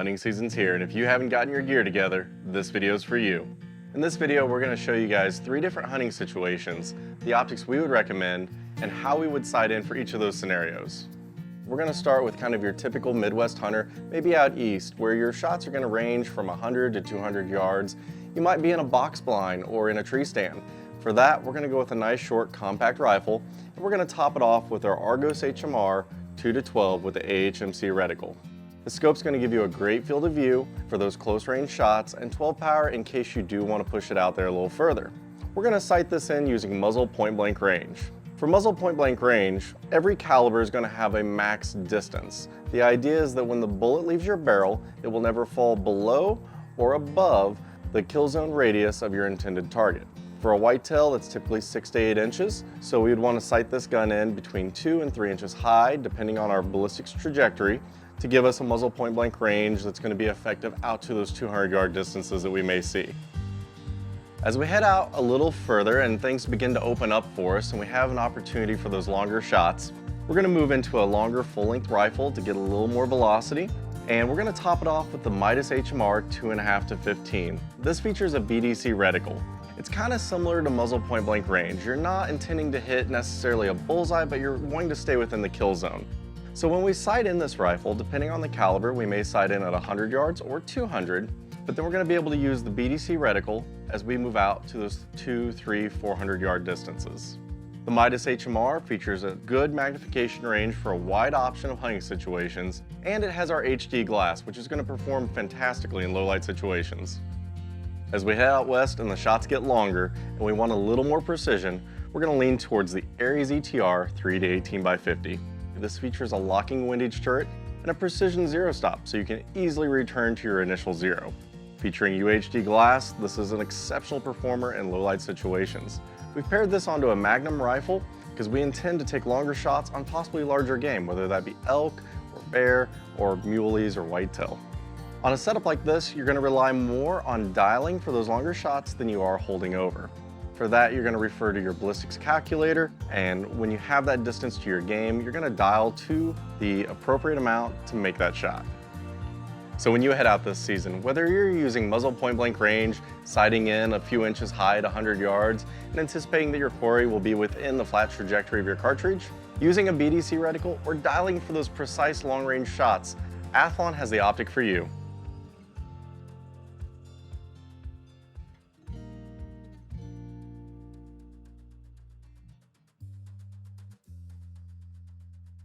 Hunting season's here, and if you haven't gotten your gear together, this video is for you. In this video, we're going to show you guys 3 different hunting situations, the optics we would recommend, and how we would sight in for each of those scenarios. We're going to start with kind of your typical Midwest hunter, maybe out east, where your shots are going to range from 100 to 200 yards. You might be in a box blind or in a tree stand. For that, we're going to go with a nice short compact rifle, and we're going to top it off with our Argos HMR 2-12 with the AHMC reticle. The scope's going to give you a great field of view for those close range shots and 12 power in case you do want to push it out there a little further. We're going to sight this in using muzzle point blank range. For muzzle point blank range, every caliber is going to have a max distance. The idea is that when the bullet leaves your barrel, it will never fall below or above the kill zone radius of your intended target. For a whitetail, that's typically 6 to 8 inches, so we would want to sight this gun in between 2 and 3 inches high, depending on our ballistics trajectory, to give us a muzzle point blank range that's going to be effective out to those 200-yard distances that we may see. As we head out a little further and things begin to open up for us and we have an opportunity for those longer shots, we're going to move into a longer full-length rifle to get a little more velocity, and we're going to top it off with the Midas HMR 2.5 to 15. This features a BDC reticle. It's kind of similar to muzzle point blank range. You're not intending to hit necessarily a bullseye, but you're wanting to stay within the kill zone. So when we sight in this rifle, depending on the caliber, we may sight in at 100 yards or 200, but then we're going to be able to use the BDC reticle as we move out to those 200, 300, 400 yard distances. The Midas HMR features a good magnification range for a wide option of hunting situations, and it has our HD glass, which is going to perform fantastically in low light situations. As we head out west and the shots get longer and we want a little more precision, we're going to lean towards the Aries ETR 3 to 18 by 50. This features a locking windage turret and a precision zero stop, so you can easily return to your initial zero. Featuring UHD glass, this is an exceptional performer in low light situations. We've paired this onto a Magnum rifle because we intend to take longer shots on possibly larger game, whether that be elk or bear or muleys or whitetail. On a setup like this, you're going to rely more on dialing for those longer shots than you are holding over. For that, you're going to refer to your ballistics calculator, and when you have that distance to your game, you're going to dial to the appropriate amount to make that shot. So when you head out this season, whether you're using muzzle point blank range, sighting in a few inches high at 100 yards, and anticipating that your quarry will be within the flat trajectory of your cartridge, using a BDC reticle, or dialing for those precise long range shots, Athlon has the optic for you.